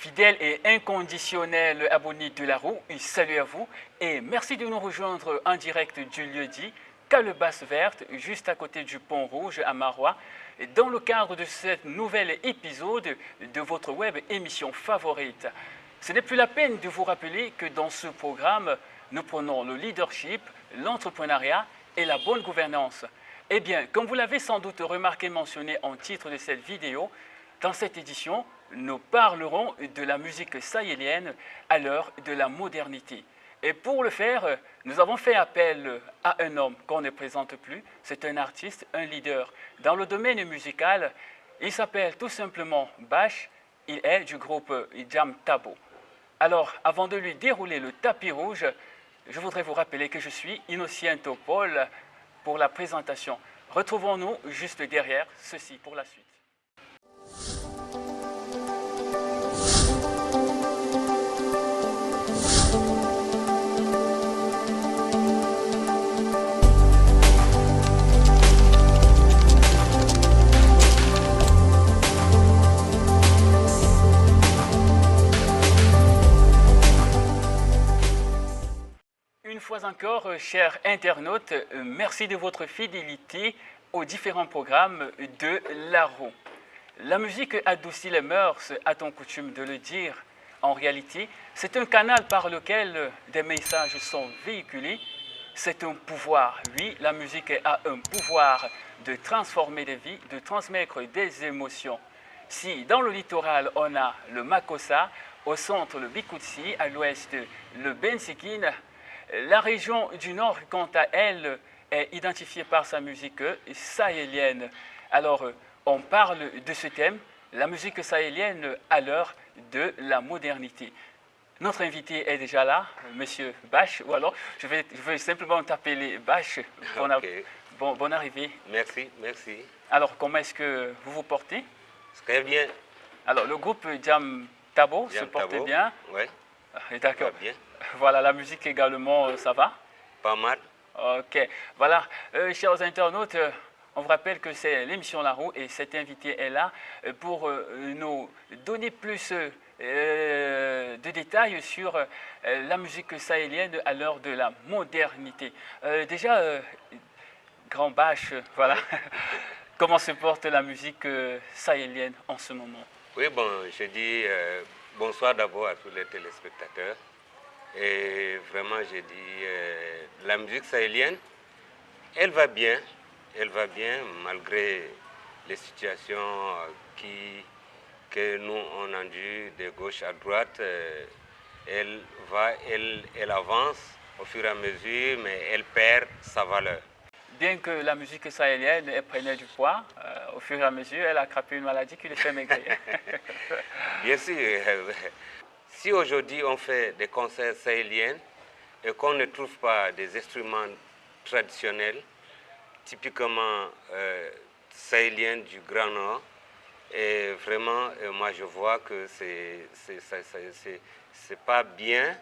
Fidèle et inconditionnel abonné de la roue, salut à vous et merci de nous rejoindre en direct du lieu-dit Calebasse Verte, juste à côté du Pont Rouge à Marois, dans le cadre de ce nouvel épisode de votre web émission favorite. Ce n'est plus la peine de vous rappeler que dans ce programme, nous prenons le leadership, l'entrepreneuriat et la bonne gouvernance. Eh bien, comme vous l'avez sans doute remarqué mentionné en titre de cette vidéo, dans cette édition, nous parlerons de la musique sahélienne à l'heure de la modernité. Et pour le faire, nous avons fait appel à un homme qu'on ne présente plus. C'est un artiste, un leader. Dans le domaine musical, il s'appelle tout simplement Bach. Il est du groupe Jam Tabo. Alors, avant de lui dérouler le tapis rouge, je voudrais vous rappeler que je suis Innocento Paul pour la présentation. Retrouvons-nous juste derrière ceci pour la suite. Une fois encore, chers internautes, merci de votre fidélité aux différents programmes de l'ARO. La musique adoucit les mœurs, a-t-on coutume de le dire. En réalité, c'est un canal par lequel des messages sont véhiculés. C'est un pouvoir. Oui, la musique a un pouvoir de transformer des vies, de transmettre des émotions. Si dans le littoral, on a le Makossa, au centre le Bikoutsi, à l'ouest le Bensikine, la région du Nord, quant à elle, est identifiée par sa musique sahélienne. Alors, on parle de ce thème, la musique sahélienne à l'heure de la modernité. Notre invité est déjà là, Monsieur Bach, ou alors je vais simplement t'appeler Bach. Bonne arrivée. Merci, merci. Alors, comment est-ce que vous vous portez? Très bien. Alors, le groupe Jam Tabo se porte bien. Oui. D'accord. Bien. Voilà, la musique également, ça va? Pas mal. Ok. Voilà, chers internautes, on vous rappelle que c'est l'émission La Roue et cet invité est là pour nous donner plus de détails sur la musique sahélienne à l'heure de la modernité. Déjà, Grand Bach, voilà, comment se porte la musique sahélienne en ce moment? Oui, bon, je dis bonsoir d'abord à tous les téléspectateurs. Et vraiment, je dis, la musique sahélienne, elle va bien malgré les situations que nous on enduit de gauche à droite. Elle avance au fur et à mesure, mais elle perd sa valeur. Bien que la musique sahélienne prenait du poids, au fur et à mesure, elle a attrapé une maladie qui le fait maigrir. Bien sûr. Si aujourd'hui on fait des concerts sahéliens et qu'on ne trouve pas des instruments traditionnels, typiquement sahéliens du Grand Nord, et vraiment, moi je vois que c'est pas bien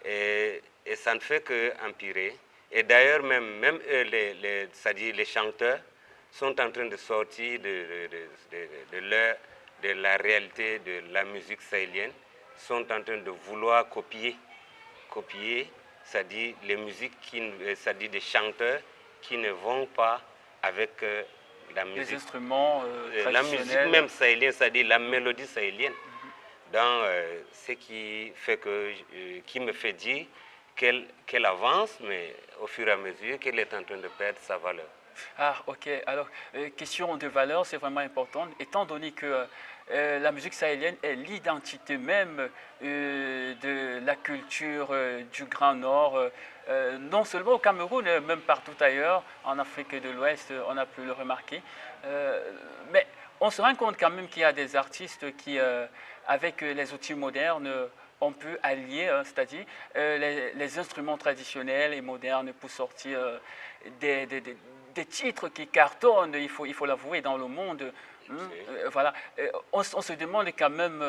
et ça ne fait qu'empirer. Et d'ailleurs, même eux, c'est-à-dire les chanteurs, sont en train de sortir de la réalité de la musique sahélienne, sont en train de vouloir copier, c'est-à-dire les musiques, c'est-à-dire des chanteurs qui ne vont pas avec la musique. Les instruments traditionnels. La musique même sahélienne, c'est-à-dire la mélodie sahélienne. Donc, ce qui fait qui me fait dire qu'elle avance, mais au fur et à mesure qu'elle est en train de perdre sa valeur. Ah, ok. Alors, question de valeur, c'est vraiment important, étant donné que la musique sahélienne est l'identité même de la culture du Grand Nord, non seulement au Cameroun, même partout ailleurs, en Afrique de l'Ouest, on a pu le remarquer. Mais on se rend compte quand même qu'il y a des artistes qui, avec les outils modernes, on peut allier, c'est-à-dire les instruments traditionnels et modernes pour sortir des titres qui cartonnent, il faut l'avouer, dans le monde. Voilà. On se demande quand même,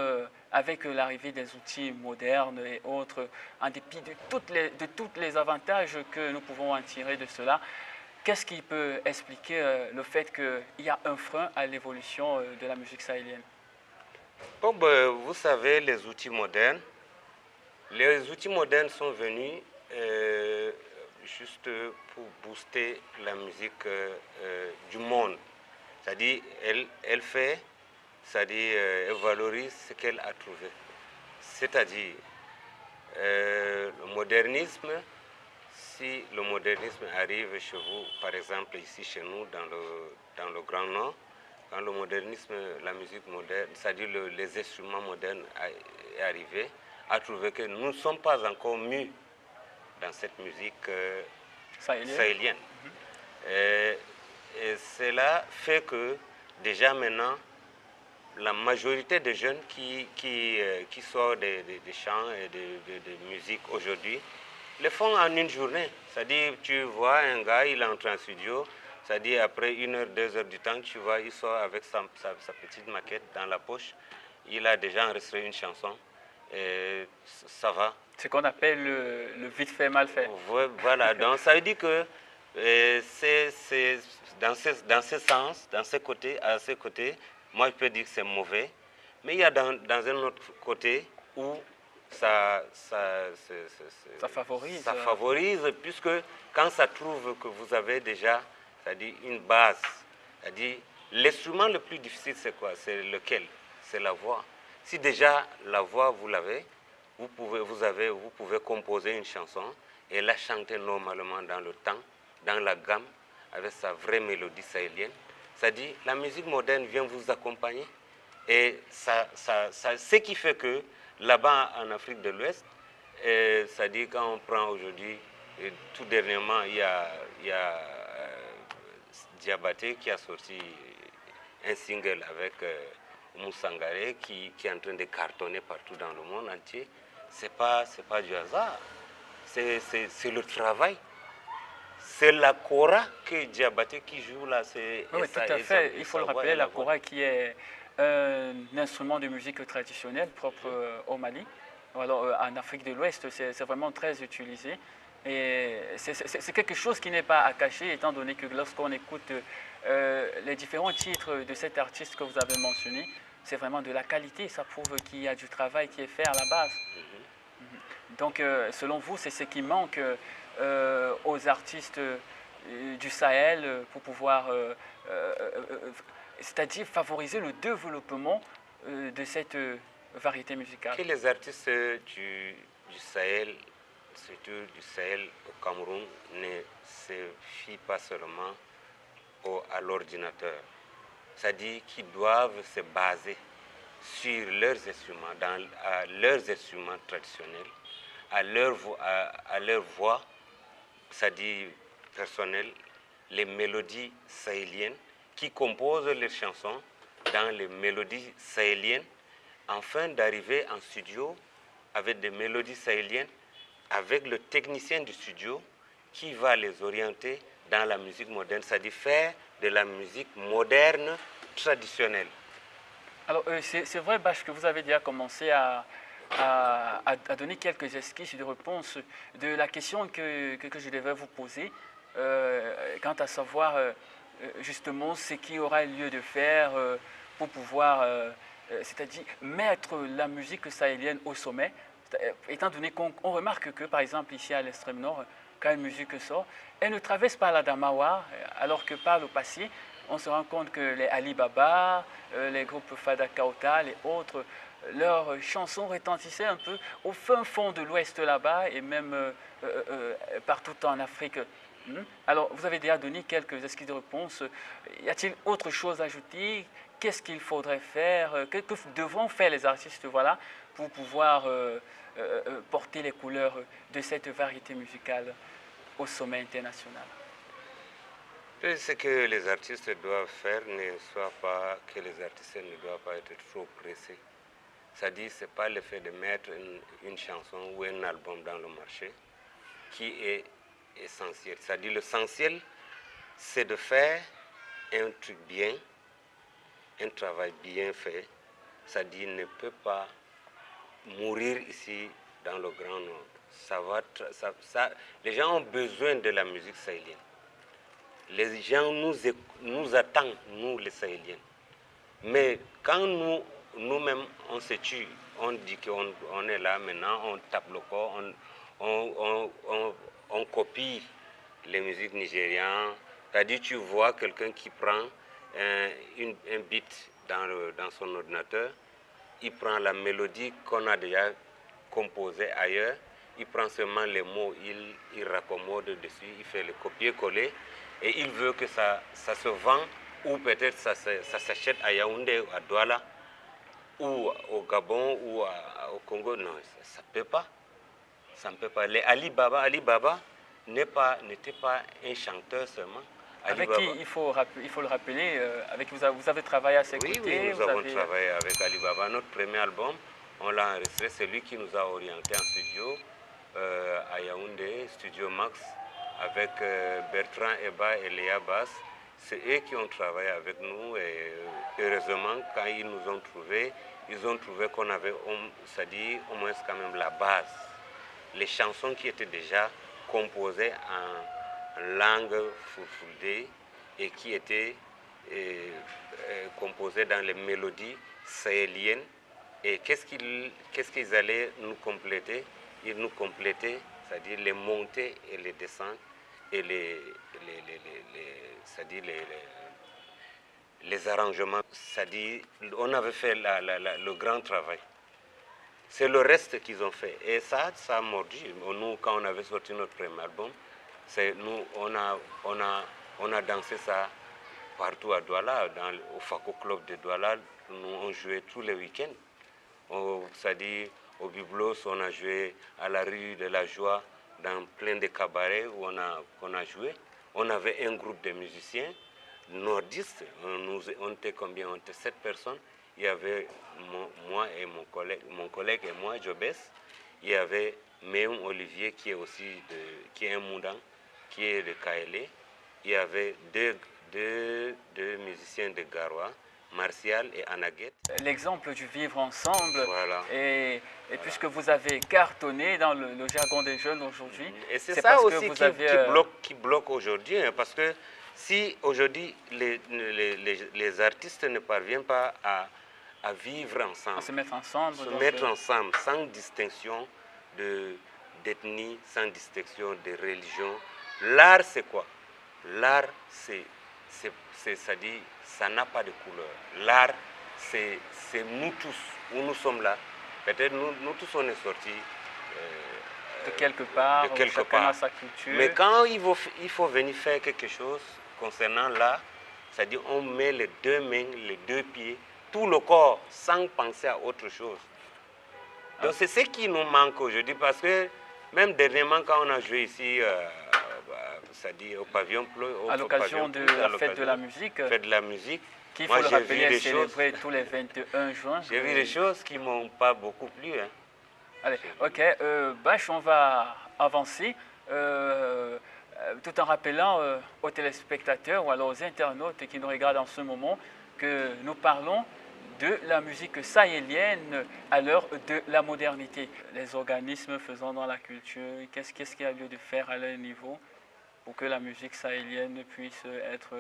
avec l'arrivée des outils modernes et autres, en dépit de tous les avantages que nous pouvons en tirer de cela, qu'est-ce qui peut expliquer le fait qu'il y a un frein à l'évolution de la musique sahélienne? Bon, ben, vous savez, les outils modernes sont venus juste pour booster la musique du monde. C'est-à-dire, elle fait, c'est-à-dire, elle valorise ce qu'elle a trouvé. C'est-à-dire, le modernisme, si le modernisme arrive chez vous, par exemple ici chez nous dans le Grand Nord, quand le modernisme, la musique moderne, c'est-à-dire les instruments modernes est arrivé, a trouvé que nous ne sommes pas encore mus dans cette musique sahélienne. Et cela fait que déjà maintenant, la majorité des jeunes qui sortent des chants et de musique aujourd'hui le font en une journée. C'est-à-dire, tu vois un gars, il entre en studio, c'est-à-dire après 1 heure, 2 heures du temps, tu vois, il sort avec sa petite maquette dans la poche, il a déjà enregistré une chanson, et ça va. Ce qu'on appelle le vite fait, mal fait. Voilà, donc ça veut dire que c'est dans ce sens, dans ce côté, à ce côté, moi je peux dire que c'est mauvais, mais il y a dans un autre côté où ça favorise, puisque quand ça trouve que vous avez déjà, c'est-à-dire une base, c'est-à-dire l'instrument le plus difficile c'est quoi? C'est lequel? C'est la voix. Si déjà la voix vous l'avez, vous pouvez composer une chanson et la chanter normalement dans le temps, dans la gamme, avec sa vraie mélodie sahélienne. C'est-à-dire, la musique moderne vient vous accompagner. Et ce qui fait que là-bas en Afrique de l'Ouest, c'est-à-dire quand on prend aujourd'hui, tout dernièrement, il y a Diabaté qui a sorti un single avec Moussangare qui est en train de cartonner partout dans le monde entier. C'est pas du hasard, c'est le travail. C'est la kora que Diabaté qui joue là. Oui, tout à fait. Il faut le rappeler, la kora qui est un instrument de musique traditionnel propre au Mali. Alors, en Afrique de l'Ouest, c'est vraiment très utilisé. Et c'est quelque chose qui n'est pas à cacher, étant donné que lorsqu'on écoute les différents titres de cet artiste que vous avez mentionné, c'est vraiment de la qualité. Ça prouve qu'il y a du travail qui est fait à la base. Donc, selon vous, c'est ce qui manque aux artistes du Sahel pour pouvoir, c'est-à-dire favoriser le développement de cette variété musicale. Que les artistes du Sahel, surtout du Sahel au Cameroun, ne se fient pas seulement à l'ordinateur. C'est-à-dire qu'ils doivent se baser sur leurs instruments, leurs instruments traditionnels, à leur voix, c'est-à-dire personnelle, les mélodies sahéliennes, qui composent les chansons dans les mélodies sahéliennes, afin d'arriver en studio avec des mélodies sahéliennes, avec le technicien du studio qui va les orienter dans la musique moderne, c'est-à-dire faire de la musique moderne traditionnelle. Alors, c'est vrai, Bach, que vous avez déjà commencé à donner quelques esquisses de réponse de la question que je devais vous poser, quant à savoir justement ce qui aura lieu de faire pour pouvoir, c'est-à-dire mettre la musique sahélienne au sommet, étant donné qu'on remarque que, par exemple, ici à l'extrême nord, quand une musique sort, elle ne traverse pas la Damawa, alors que par le passé, on se rend compte que les Ali Baba, les groupes Fada Kauta, les autres, leurs chansons retentissaient un peu au fin fond de l'Ouest là-bas et même partout en Afrique. Alors, vous avez déjà donné quelques esquisses de réponse. Y a-t-il autre chose à ajouter? Qu'est-ce qu'il faudrait faire? Que devront faire les artistes, voilà, pour pouvoir porter les couleurs de cette variété musicale au sommet international? Ce que les artistes doivent faire ne soit pas que les artistes ne doivent pas être trop pressés. C'est-à-dire, ce n'est pas le fait de mettre une chanson ou un album dans le marché qui est essentiel. C'est-à-dire, l'essentiel, c'est de faire un truc bien, un travail bien fait. C'est-à-dire, ne peut pas mourir ici dans le Grand Nord. Les gens ont besoin de la musique sahélienne. Les gens nous attendent, nous les Sahéliens. Mais quand nous, nous-mêmes, on se tue. On dit qu'on est là maintenant, on tape le corps, on copie les musiques nigérianes. C'est-à-dire, tu vois quelqu'un qui prend un beat dans son ordinateur, il prend la mélodie qu'on a déjà composée ailleurs, il prend seulement les mots, il raccommode dessus, il fait le copier-coller et il veut que ça se vend ou peut-être ça s'achète à Yaoundé, à Douala ou au Gabon ou au Congo. Non, ça ne peut pas. Ça ne peut pas. Ali Baba n'était pas un chanteur seulement. Avec qui, il faut le rappeler, avec qui vous avez travaillé à ses Oui, côtés. nous avons travaillé avec Ali Baba. Notre premier album, on l'a enregistré. C'est lui qui nous a orientés en studio à Yaoundé, Studio Max, avec Bertrand Eba et Léa Bass. C'est eux qui ont travaillé avec nous et heureusement, quand ils nous ont trouvés, ils ont trouvé qu'on avait, c'est-à-dire au moins quand même la base. Les chansons qui étaient déjà composées en langue fulfulde et qui étaient composées dans les mélodies sahéliennes. Et qu'est-ce qu'ils allaient nous compléter? Ils nous complétaient, c'est-à-dire les montées et les descentes et c'est-à-dire les arrangements. C'est-à-dire, on avait fait le grand travail. C'est le reste qu'ils ont fait. Et ça a mordu. Nous, quand on avait sorti notre premier album, nous, on a dansé ça partout à Douala, au Fako Club de Douala. Nous, on jouait tous les week-ends. C'est-à-dire, au Biblos, on a joué à la rue de la Joie, dans plein de cabarets où on a joué. On avait un groupe de musiciens nordistes. On était combien? On était 7 personnes. Il y avait moi et mon collègue et moi, Jobès. Il y avait Méum Olivier qui est aussi qui est un Moudang, qui est de Kaélé. Il y avait deux musiciens de Garoua, Martial et Anaguet. L'exemple du vivre ensemble. Voilà. Et puisque vous avez cartonné dans le jargon des jeunes aujourd'hui. Et c'est ça aussi qui bloque aujourd'hui, hein, parce que si aujourd'hui les artistes ne parviennent pas à vivre ensemble, à se mettre ensemble, ensemble sans distinction d'ethnie, sans distinction de religion. L'art, c'est quoi? L'art, c'est-à-dire, ça n'a pas de couleur. L'art, c'est nous tous, où nous sommes là. Peut-être nous tous, on est sortis de quelque part, chacun a sa culture. Mais quand il faut venir faire quelque chose concernant l'art, c'est-à-dire on met les deux mains, les deux pieds, tout le corps, sans penser à autre chose. Donc c'est ce qui nous manque aujourd'hui, parce que même dernièrement, quand on a joué ici, c'est-à-dire au pavillon Pleu, à l'occasion de la fête de la musique, qu'il faut le rappeler, est célébrée tous les 21 juin. J'ai vu des choses qui ne m'ont pas beaucoup plu. Hein. Allez, ok, Bach, on va avancer tout en rappelant aux téléspectateurs ou alors aux internautes qui nous regardent en ce moment que nous parlons de la musique sahélienne à l'heure de la modernité. Les organismes faisant dans la culture, qu'est-ce qu'il y a lieu de faire à leur niveau pour que la musique sahélienne puisse être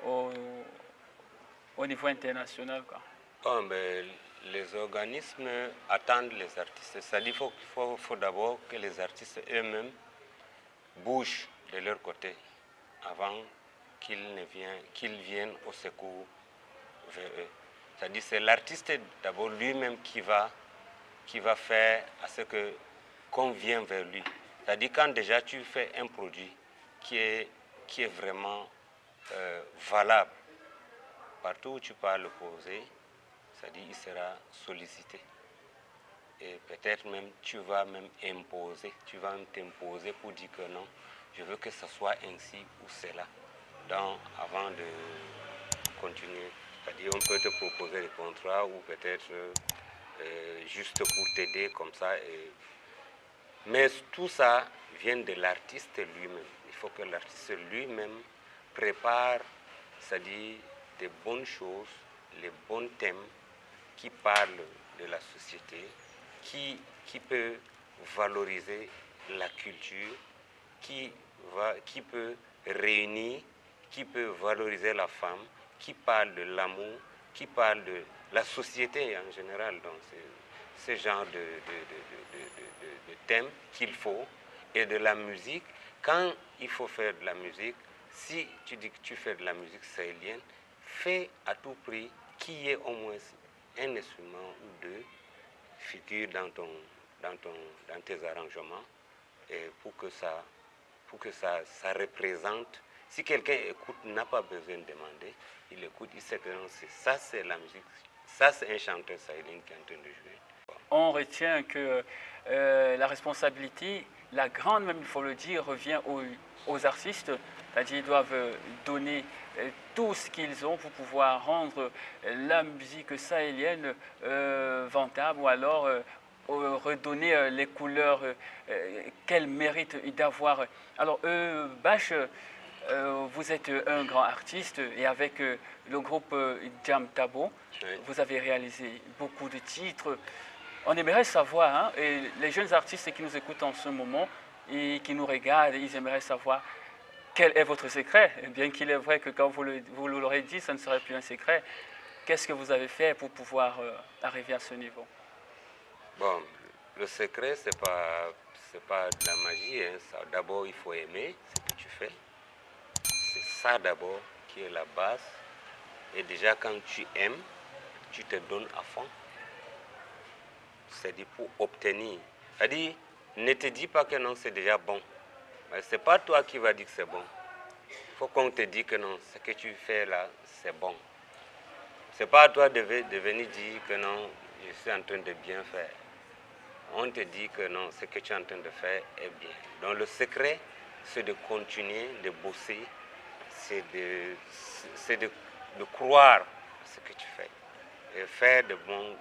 au niveau international, quoi. Oh, mais les organismes attendent les artistes. C'est-à-dire qu'il faut d'abord que les artistes eux-mêmes bougent de leur côté avant qu'ils viennent au secours vers eux. C'est-à-dire que c'est l'artiste d'abord lui-même qui va faire à ce qu'on vient vers lui. C'est-à-dire quand déjà tu fais un produit qui est vraiment valable, partout où tu vas le poser, c'est-à-dire il sera sollicité. Et peut-être même tu vas même t'imposer pour dire que non, je veux que ce soit ainsi ou cela. Donc avant de continuer, c'est-à-dire on peut te proposer des contrats ou peut-être juste pour t'aider comme ça. Mais tout ça vient de l'artiste lui-même. Il faut que l'artiste lui-même prépare, c'est-à-dire des bonnes choses, les bons thèmes qui parlent de la société, qui peut valoriser la culture, qui peut réunir, qui peut valoriser la femme, qui parle de l'amour, qui parle de la société en général. Donc c'est ce genre de thème qu'il faut. Et de la musique, quand il faut faire de la musique, si tu dis que tu fais de la musique sahélienne, fais à tout prix qu'il y ait au moins un instrument ou deux figure dans tes arrangements, et pour que ça représente. Si quelqu'un écoute, n'a pas besoin de demander, il écoute, il sait que non, ça c'est la musique, ça c'est un chanteur sahélien qui est en train de jouer. On retient que la responsabilité, la grande même, il faut le dire, revient aux artistes. C'est-à-dire qu'ils doivent donner tout ce qu'ils ont pour pouvoir rendre la musique sahélienne ventable, ou alors redonner les couleurs qu'elle mérite d'avoir. Alors, Bach, vous êtes un grand artiste, et avec le groupe Jam Tabo, Oui. vous avez réalisé beaucoup de titres. On aimerait savoir, hein, et les jeunes artistes qui nous écoutent en ce moment et qui nous regardent, ils aimeraient savoir quel est votre secret. Bien qu'il est vrai que quand vous l'aurez dit, ça ne serait plus un secret. Qu'est-ce que vous avez fait pour pouvoir arriver à ce niveau? Bon, le secret, c'est pas de la magie. Hein. D'abord, il faut aimer ce que tu fais. C'est ça d'abord qui est la base. Et déjà, quand tu aimes, tu te donnes à fond. C'est-à-dire pour obtenir. C'est-à-dire, ne te dis pas que non, c'est déjà bon. Ce n'est pas toi qui vas dire que c'est bon. Il faut qu'on te dise que non, ce que tu fais là, c'est bon. Ce n'est pas à toi de venir dire que non, je suis en train de bien faire. On te dit que non, ce que tu es en train de faire est bien. Donc le secret, c'est de continuer, de bosser, c'est de croire à ce que tu fais. Et faire de bons,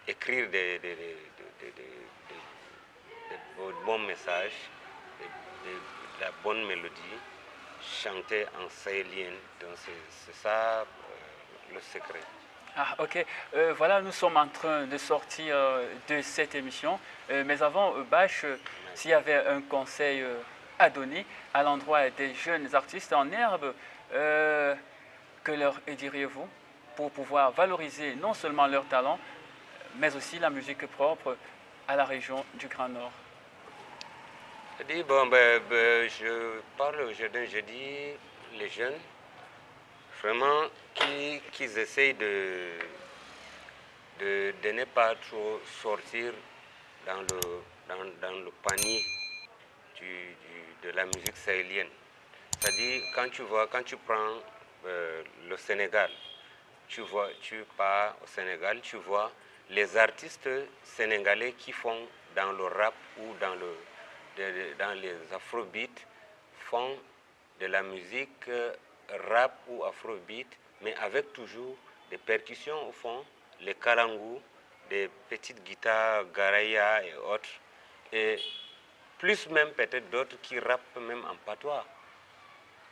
écrire des bons messages, de la bonne mélodie, chanter en sahélien. Donc c'est ça le secret. Ah, ok. Voilà, nous sommes en train de sortir de cette émission. Mais avant, Bach, s'il y avait un conseil à donner à l'endroit des jeunes artistes en herbe, que leur diriez-vous pour pouvoir valoriser non seulement leur talent, mais aussi la musique propre à la région du Grand Nord? Je dis, je parle aujourd'hui, je dis, les jeunes, vraiment, qu'ils essayent de ne pas trop sortir dans le panier de la musique sahélienne. C'est-à-dire, quand tu prends le Sénégal, tu pars au Sénégal, tu vois les artistes sénégalais qui font dans le rap ou dans les afrobeats, font de la musique rap ou afrobeat, mais avec toujours des percussions au fond, les karangous, des petites guitares garaya et autres, et plus même peut-être d'autres qui rappent même en patois.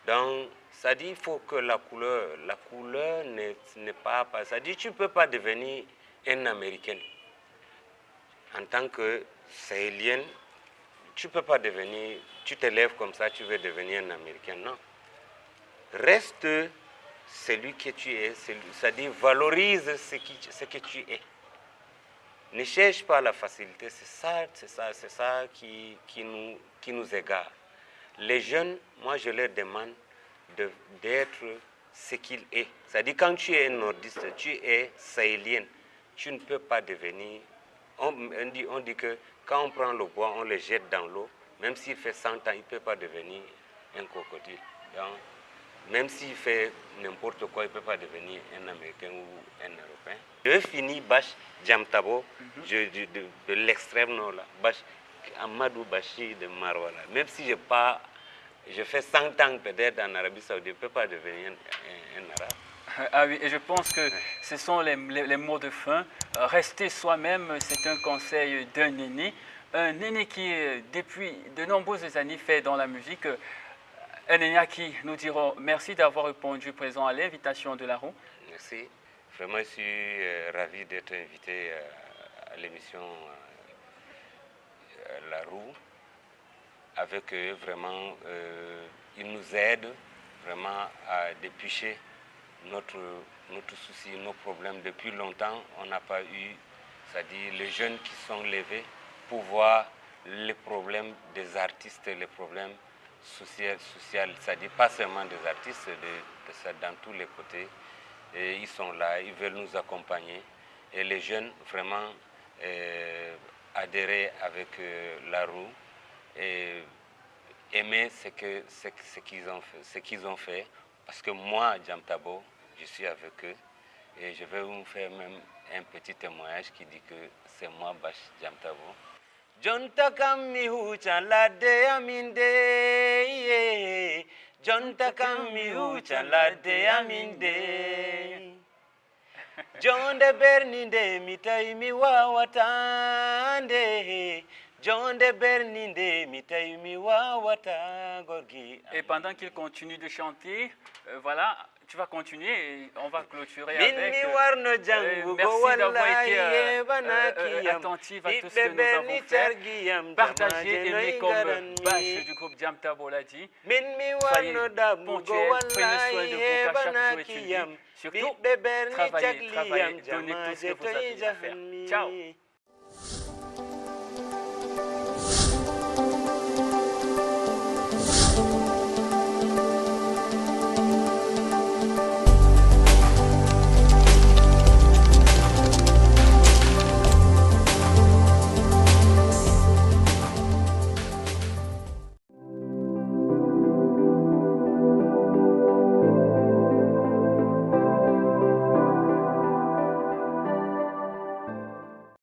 Donc, ça dit, il faut que la couleur n'est pas, ça dit, tu ne peux pas devenir un Américain. En tant que Sahélienne, tu ne peux pas devenir, tu te lèves comme ça, tu veux devenir un Américain, non. Reste celui que tu es, c'est-à-dire valorise ce que tu es. Ne cherche pas la facilité, c'est ça qui nous égare. Les jeunes, moi je leur demande d'être ce qu'il est. C'est-à-dire quand tu es nordiste, tu es sahélienne, tu ne peux pas devenir... On dit que quand on prend le bois, on le jette dans l'eau, même s'il fait 100 ans, il ne peut pas devenir un crocodile. Donc, même s'il fait n'importe quoi, il ne peut pas devenir un Américain ou un Européen. Je finis Bach Jam Tabo, de l'extrême nord, là. Bach, Amadou Bachir de Maroua. Même si je fais 100 ans peut-être en Arabie Saoudite, je ne peux pas devenir un arabe. Ah oui, et je pense que ce sont les mots de fin. Rester soi-même, c'est un conseil d'un aîné. Un aîné qui, depuis de nombreuses années, fait dans la musique. Un aîné à qui nous dirons merci d'avoir répondu présent à l'invitation de la roue. Merci. Vraiment, je suis ravi d'être invité à l'émission La Roue. Avec eux, vraiment, ils nous aident vraiment à dépêcher notre souci, nos problèmes. Depuis longtemps, on n'a pas eu, c'est-à-dire les jeunes qui sont levés pour voir les problèmes des artistes, les problèmes sociaux, c'est-à-dire pas seulement des artistes, dans tous les côtés. Et ils sont là, ils veulent nous accompagner. Et les jeunes, vraiment, adhérer avec la roue et aimer ce qu'ils ont fait. Parce que moi, Jam Tabo, je suis avec eux. Et je vais vous faire même un petit témoignage qui dit que c'est moi, Bash Jam Tabo. John Takam mi hucha ladde aminde, John Takam mi hucha ladde aminde. John de Berninde mitai mi wawatande, John de Berninde mitai mi wawata gorgi. Et pendant qu'il continue de chanter, voilà, tu vas continuer et on va clôturer avec. Merci d'avoir été attentif à tout ce que nous avons fait. Partagez, aimez comme Bash du groupe Jam Tabo l'a dit. Soyez ponctuels, prenez soin de vous car chaque jour est une vie. Surtout, travaillez, donnez tout ce que vous avez à faire. Ciao.